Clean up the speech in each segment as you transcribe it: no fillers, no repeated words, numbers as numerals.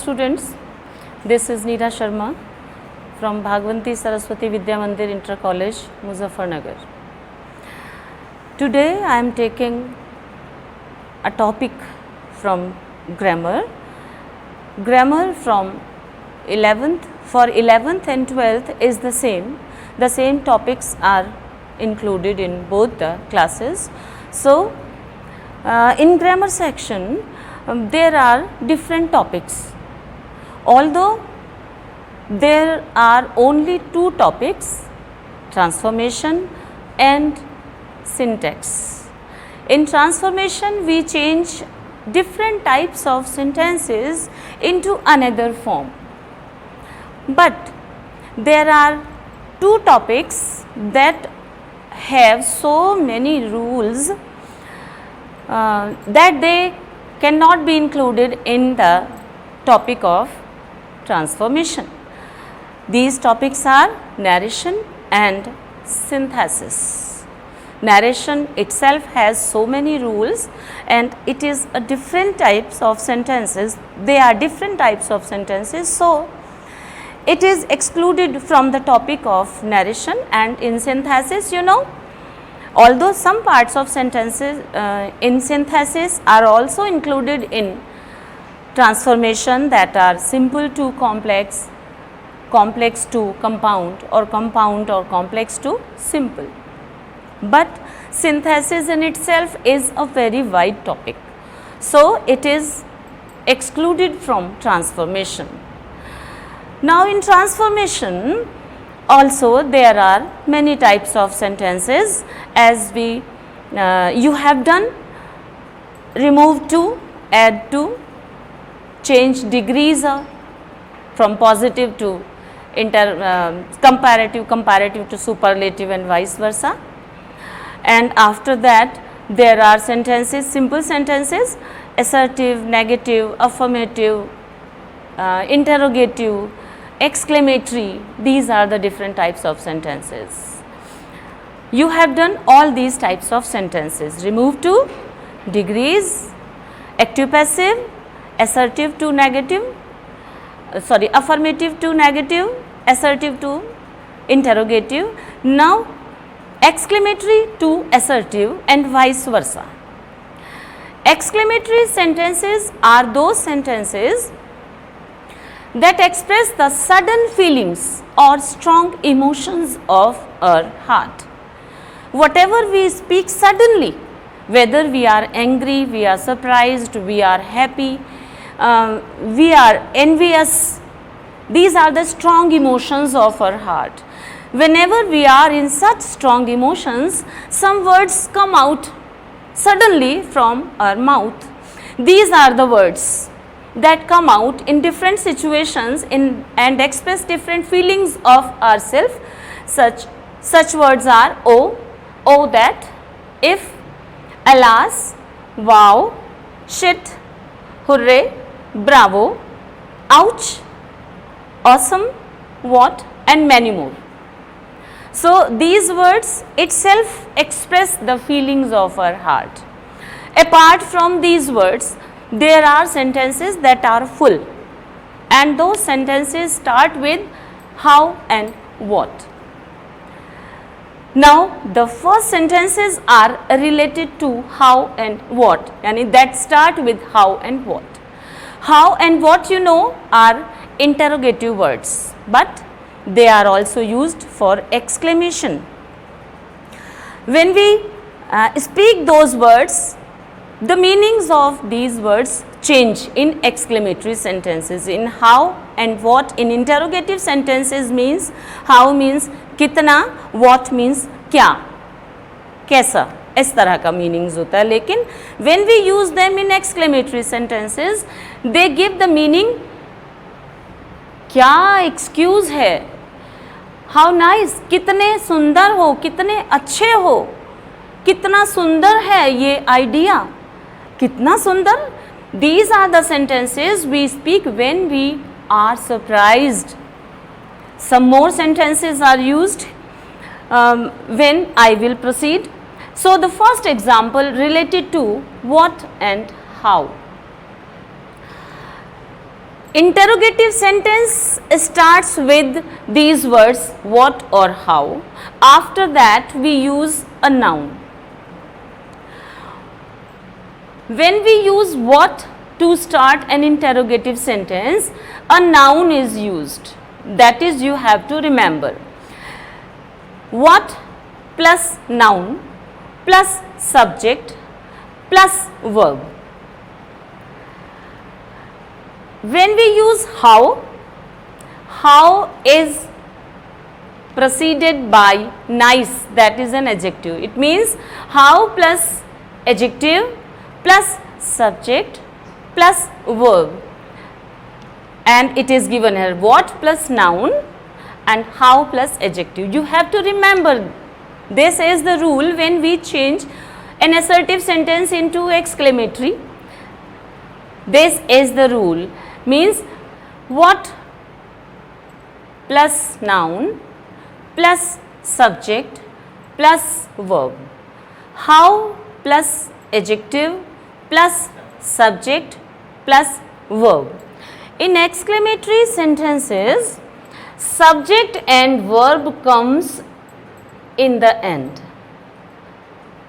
students, this is Neera Sharma from Bhagwanti Saraswati Vidya Mandir Inter College, Muzaffarnagar. Today I am taking a topic from grammar. Grammar from 11th, for 11th and 12th is the same. The same topics are included in both the classes. So, in grammar section, there are different topics. Although there are only two topics, transformation and syntax. In transformation, we change different types of sentences into another form. But there are two topics that have so many rules that they cannot be included in the topic of transformation. These topics are narration and synthesis. Narration itself has so many rules and it is a different types of sentences. They are different types of sentences. So, it is excluded from the topic of narration, and in synthesis, although some parts of sentences in synthesis are also included in transformation, that are simple to complex, complex to compound, or complex to simple. But synthesis in itself is a very wide topic. So, it is excluded from transformation. Now, in transformation also there are many types of sentences, as you have done: remove to, add to, change degrees from positive to comparative to superlative, and vice versa. And after that there are sentences, simple sentences: assertive, negative, affirmative, interrogative, exclamatory. These are the different types of sentences. You have done all these types of sentences: remove to, degrees, active passive, assertive to negative, affirmative to negative, assertive to interrogative. Now, exclamatory to assertive, and vice versa. Exclamatory sentences are those sentences that express the sudden feelings or strong emotions of our heart. Whatever we speak suddenly, whether we are angry, we are surprised, we are happy, we are envious, these are the strong emotions of our heart. Whenever we are in such strong emotions, some words come out suddenly from our mouth. These are the words that come out in different situations and express different feelings of ourselves. Such words are oh that, if, alas, wow, shit, hooray, bravo, ouch, awesome, what, and many more. So, these words itself express the feelings of our heart. Apart from these words, there are sentences that are full, and those sentences start with how and what. Now, the first sentences are related to how and what, and that start with how and what. How and what are interrogative words, but they are also used for exclamation. When we speak those words, the meanings of these words change in exclamatory sentences. In how and what, in interrogative sentences means how means कितना, what means क्या, कैसा, इस तरह का meanings होता है. लेकिन when we use them in exclamatory sentences, they give the meaning क्या एक्सक्यूज़ है, हाउ नाइस, कितने सुंदर हो, कितने अच्छे हो, कितना सुंदर है ये आइडिया, कितना सुंदर. These are the sentences we speak when we are surprised. Some more sentences are used when I will proceed. So, the first example related to what and how. Interrogative sentence starts with these words what or how. After that we use a noun. When we use what to start an interrogative sentence, a noun is used. That is, you have to remember. What plus noun plus subject plus verb. When we use how is preceded by nice, that is an adjective. It means how plus adjective plus subject plus verb, and it is given here what plus noun and how plus adjective. You have to remember, this is the rule when we change an assertive sentence into exclamatory. This is the rule, means what plus noun plus subject plus verb, how plus adjective plus subject plus verb. In exclamatory sentences, subject and verb comes in the end.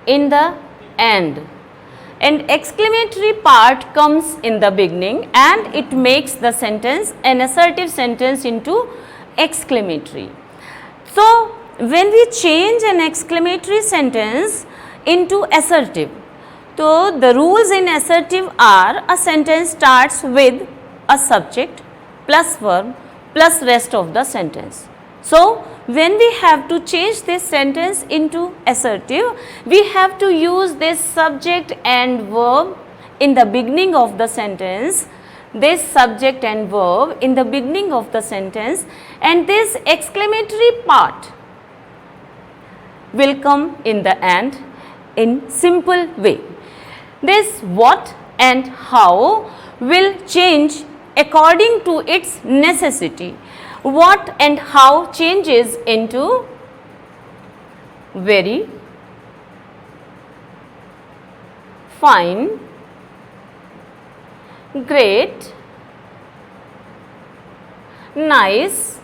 In the end. And exclamatory part comes in the beginning, and it makes the sentence, an assertive sentence, into exclamatory. So, when we change an exclamatory sentence into assertive, so the rules in assertive are a sentence starts with a subject plus verb plus rest of the sentence. So, when we have to change this sentence into assertive, we have to use this subject and verb in the beginning of the sentence, this subject and verb in the beginning of the sentence, and this exclamatory part will come in the end in simple way. This what and how will change according to its necessity. What and how changes into very, fine, great, nice,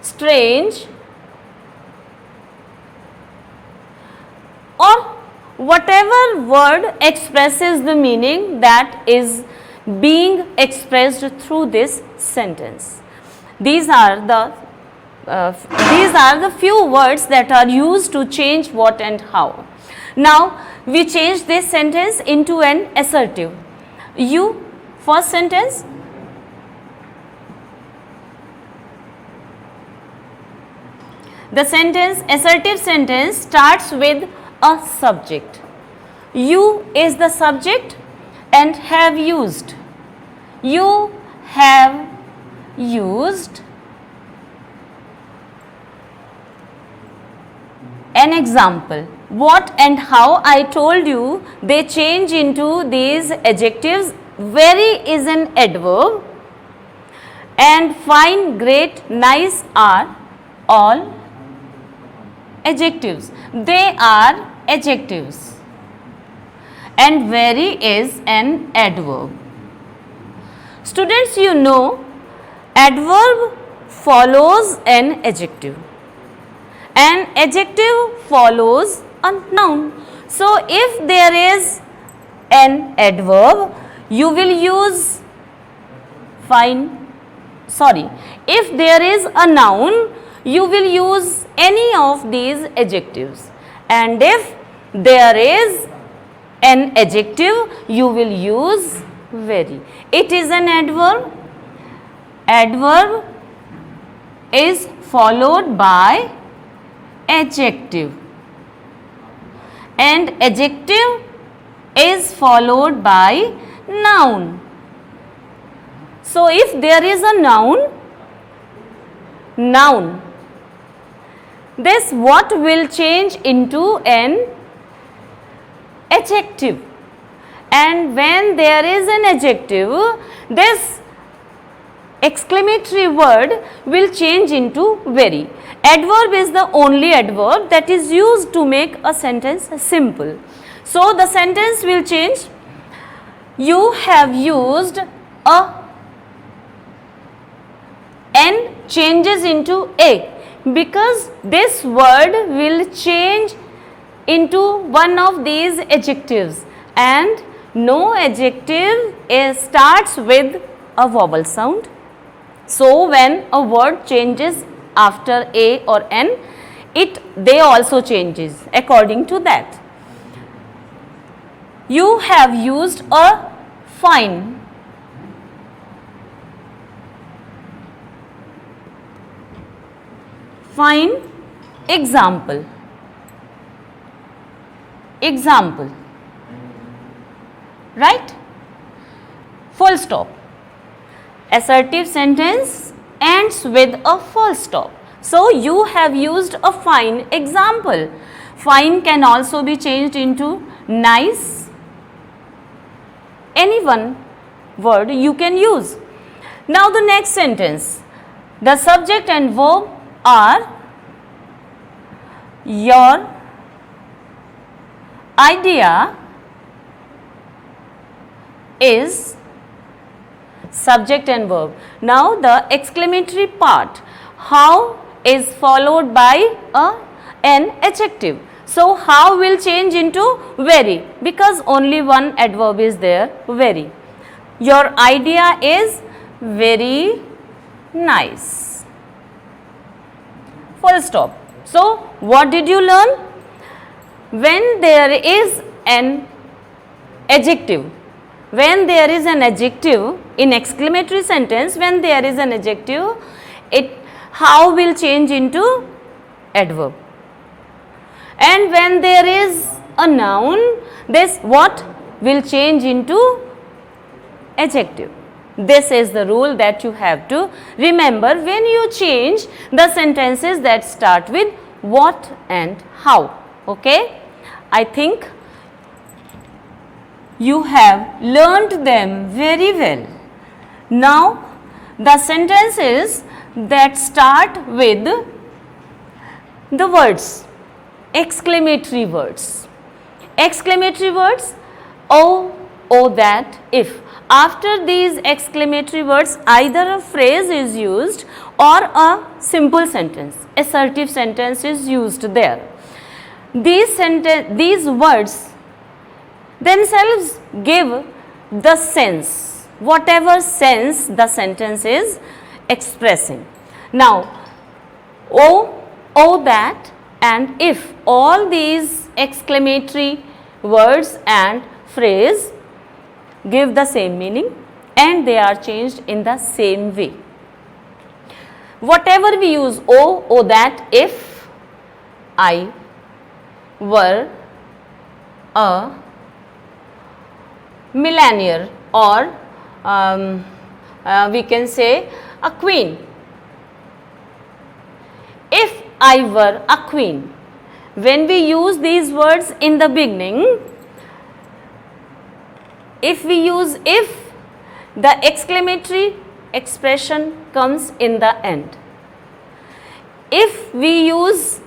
strange, or whatever word expresses the meaning that is being expressed through this sentence. These are the few words that are used to change what and how. Now we change this sentence into an assertive. You, first sentence. The sentence, assertive sentence, starts with a subject. You is the subject and have used. You have used. An example, what and how I told you, they change into these adjectives. Very is an adverb, and fine, great, nice are all adjectives. They are adjectives, and very is an adverb. Students, you know, adverb follows an adjective. An adjective follows a noun. So, if there is an adverb, you will use if there is a noun, you will use any of these adjectives, and if there is an adjective, you will use very. It is an adverb. Adverb is followed by adjective, and adjective is followed by noun. So, if there is a noun, this what will change into an adjective, and when there is an adjective, this exclamatory word will change into very. Adverb is the only adverb that is used to make a sentence simple. So, the sentence will change. You have used a N changes into A, because this word will change into one of these adjectives, and no adjective starts with a vowel sound. So when a word changes after A or N, they also changes according to that. You have used a fine. Fine example. Example. Right? Full stop. Assertive sentence ends with a full stop. So you have used a fine example. Fine can also be changed into nice. Any one word you can use. Now the next sentence. The subject and verb are your idea is subject and verb. Now the exclamatory part, how, is followed by an adjective. So how will change into very, because only one adverb is there, very. Your idea is very nice. Full stop. So what did you learn? When there is an adjective, when there is an adjective in exclamatory sentence, when there is an adjective, how will change into adverb. And when there is a noun, this what will change into adjective. This is the rule that you have to remember when you change the sentences that start with what and how. Okay? I think you have learnt them very well. Now, the sentences that start with the words, exclamatory words. Exclamatory words, oh, that, if. After these exclamatory words, either a phrase is used or a simple sentence, assertive sentence is used there. These words themselves give the sense, whatever sense the sentence is expressing. Now, oh, that and if, all these exclamatory words and phrase give the same meaning and they are changed in the same way. Whatever we use, oh, that, if I were a millionaire, or we can say a queen. If I were a queen. When we use these words in the beginning, if we use if, the exclamatory expression comes in the end. If we use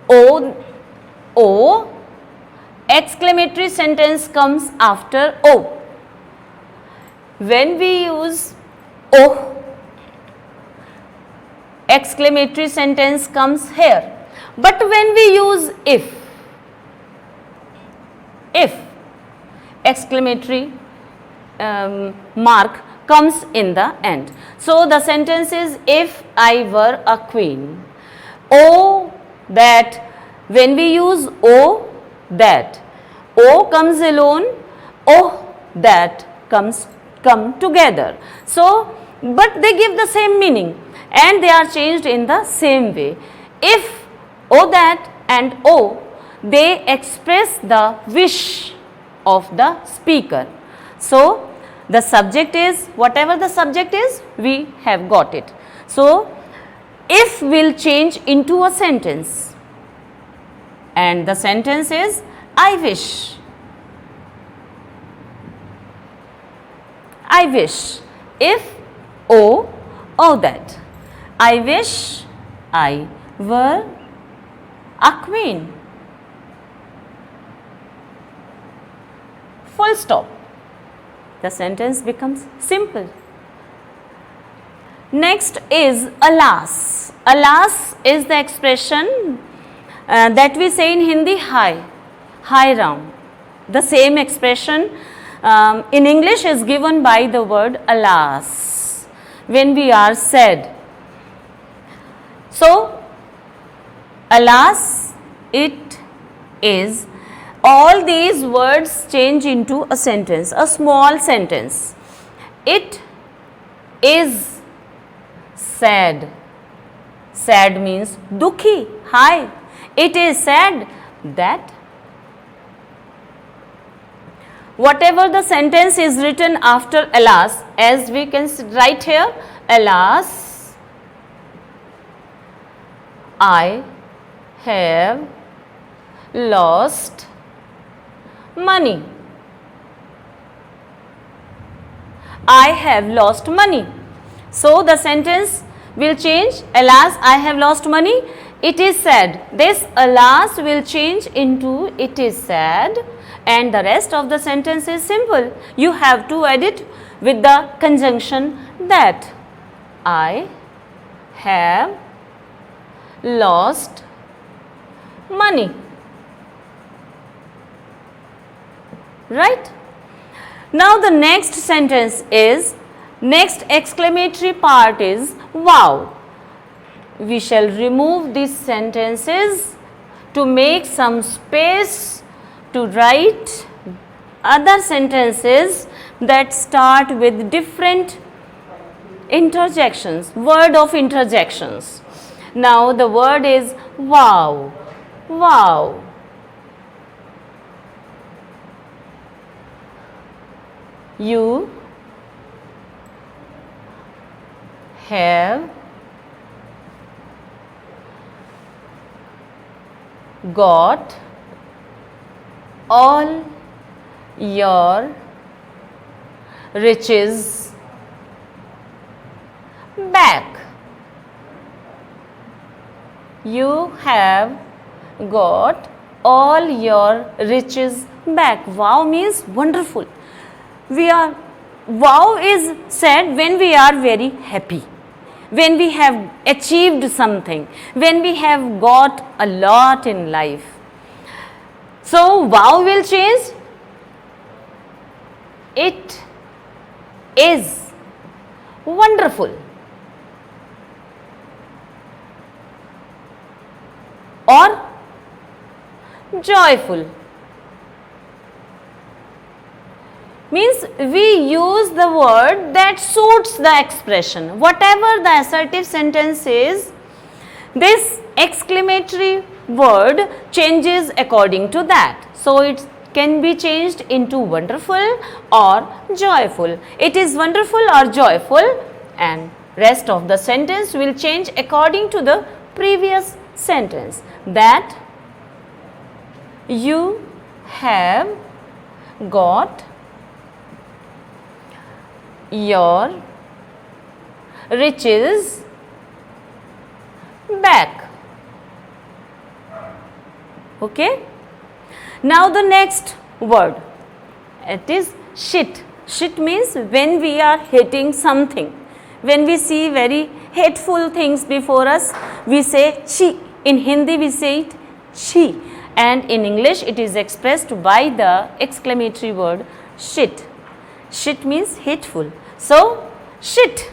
O, exclamatory sentence comes after O. When we use O, exclamatory sentence comes here. But when we use if, exclamatory mark comes in the end. So the sentence is, if I were a queen. Oh, that. When we use oh, that. Oh comes alone, oh, that come together. So, but they give the same meaning and they are changed in the same way. If, oh, that and oh, they express the wish of the speaker. So, the subject is, whatever the subject is, we have got it. So, if will change into a sentence and the sentence is, I wish. I wish. If, oh, that. I wish I were a queen. Full stop. The sentence becomes simple. Next is alas. Alas is the expression that we say in Hindi, hi Ram. The same expression in English is given by the word alas when we are sad. So, alas, it is. All these words change into a sentence, a small sentence. It is sad. Sad means dukhi. Hi. It is sad that. Whatever the sentence is written after alas, as we can write here, alas, I have lost money. I have lost money. So, the sentence will change, alas, I have lost money. It is sad. This alas will change into it is sad, and the rest of the sentence is simple. You have to add it with the conjunction that. I have lost money. Right? Now the next sentence is, next exclamatory part is wow. We shall remove these sentences to make some space to write other sentences that start with different interjections, word of interjections. Now the word is wow, wow. You have got all your riches back. You have got all your riches back. Wow means wonderful. Wow is said when we are very happy, when we have achieved something, when we have got a lot in life. So, wow will change. It is wonderful. Or joyful. Means we use the word that suits the expression. Whatever the assertive sentence is, this exclamatory word changes according to that. So, it can be changed into wonderful or joyful. It is wonderful or joyful, and rest of the sentence will change according to the previous sentence. That you have got your riches back. Okay. Now the next word, it is shit. Shit means when we are hating something, when we see very hateful things before us, we say chi. In Hindi we say it chi, and in English it is expressed by the exclamatory word shit. Shit means hateful. So, shit.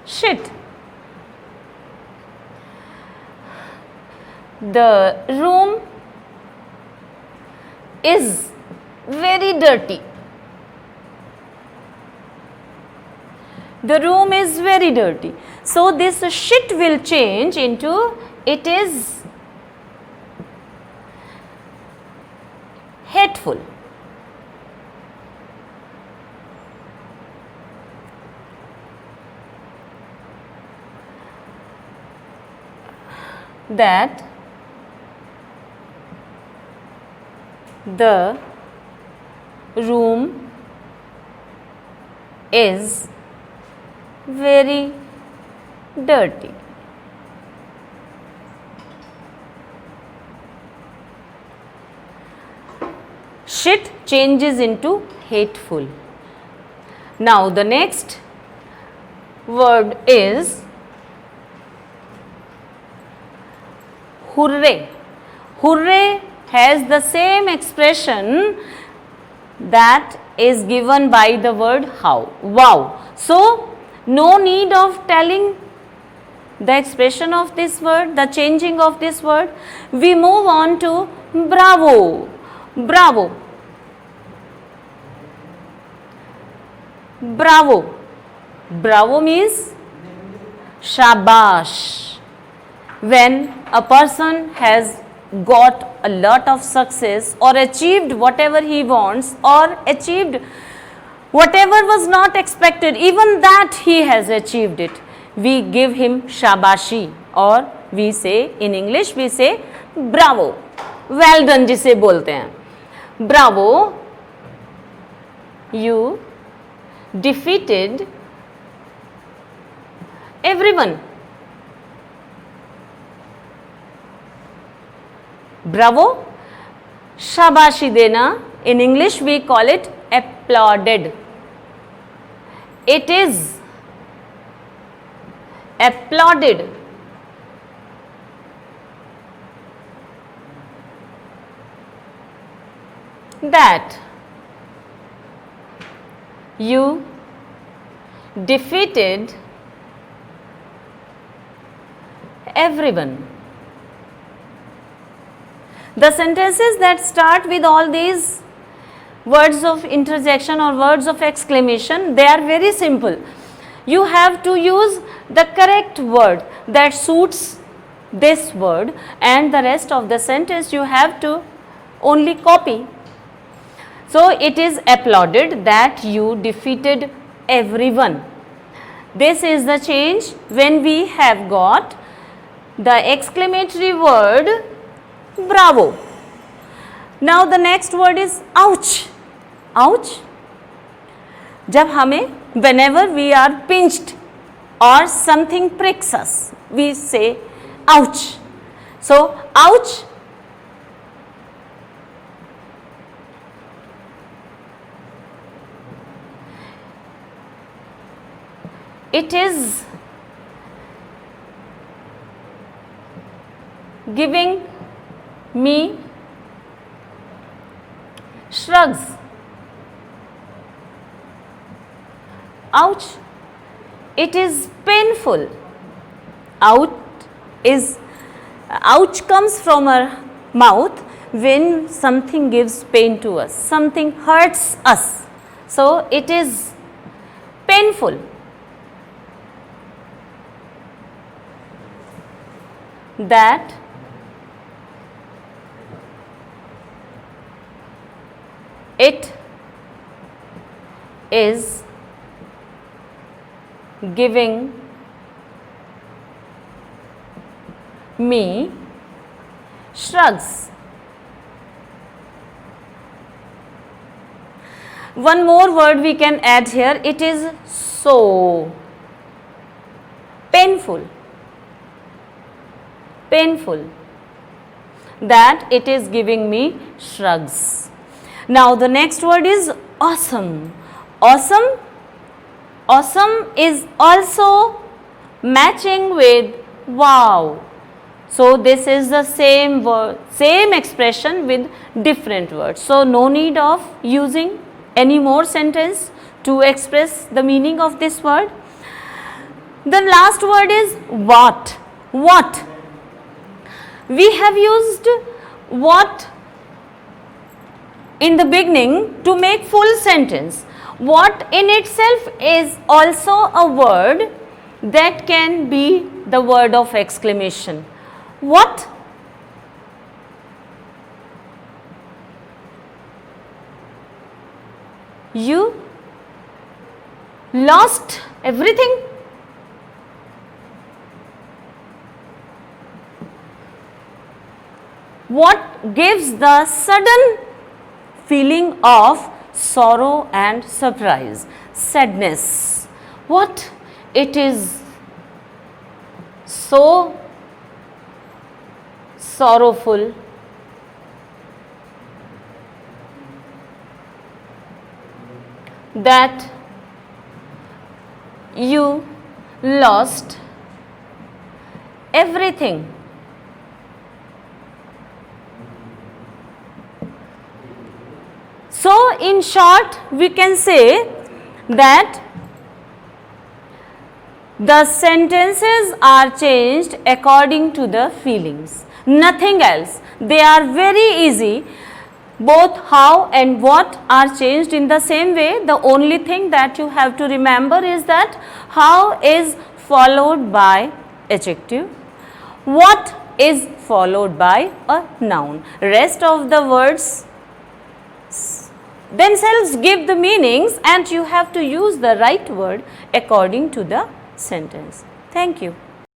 Shit. The room is very dirty. The room is very dirty. So, this shit will change into it is hateful. That the room is very dirty. shit changes into hateful. Now the next word is hooray. Hooray has the same expression that is given by the word how, wow. So no need of telling the expression of this word, the changing of this word. We move on to bravo. Bravo. Bravo. Bravo means shabash. When a person has got a lot of success or achieved whatever he wants or achieved whatever was not expected, even that he has achieved it, we give him shabashi, or we say in English we say bravo. Well done जिसे बोलते हैं. Bravo, you defeated everyone. Bravo, shabashi dena, in English we call it applauded. It is applauded. That you defeated everyone. The sentences that start with all these words of interjection or words of exclamation, they are very simple. You have to use the correct word that suits this word, and the rest of the sentence you have to only copy. So it is applauded that you defeated everyone. This is the change when we have got the exclamatory word bravo. Now the next word is ouch. Ouch. जब हमें, whenever we are pinched or something pricks us, we say ouch. So ouch it is giving me shrugs. Ouch, it is painful. Ouch comes from our mouth when something gives pain to us, something hurts us. So it is painful. That it is giving me shrugs. One more word we can add here, it is so painful. Painful, that it is giving me shrugs. Now the next word is awesome. Awesome, awesome is also matching with wow. So this is the same word, same expression with different words. So no need of using any more sentence to express the meaning of this word. The last word is what. What. We have used what in the beginning to make full sentence. What in itself is also a word that can be the word of exclamation. What? You lost everything? What gives the sudden feeling of sorrow and surprise, sadness? What? It is so sorrowful that you lost everything. So, in short, we can say that the sentences are changed according to the feelings, nothing else. They are very easy. Both how and what are changed in the same way. The only thing that you have to remember is that how is followed by adjective, what is followed by a noun. Rest of the words themselves give the meanings and you have to use the right word according to the sentence. Thank you.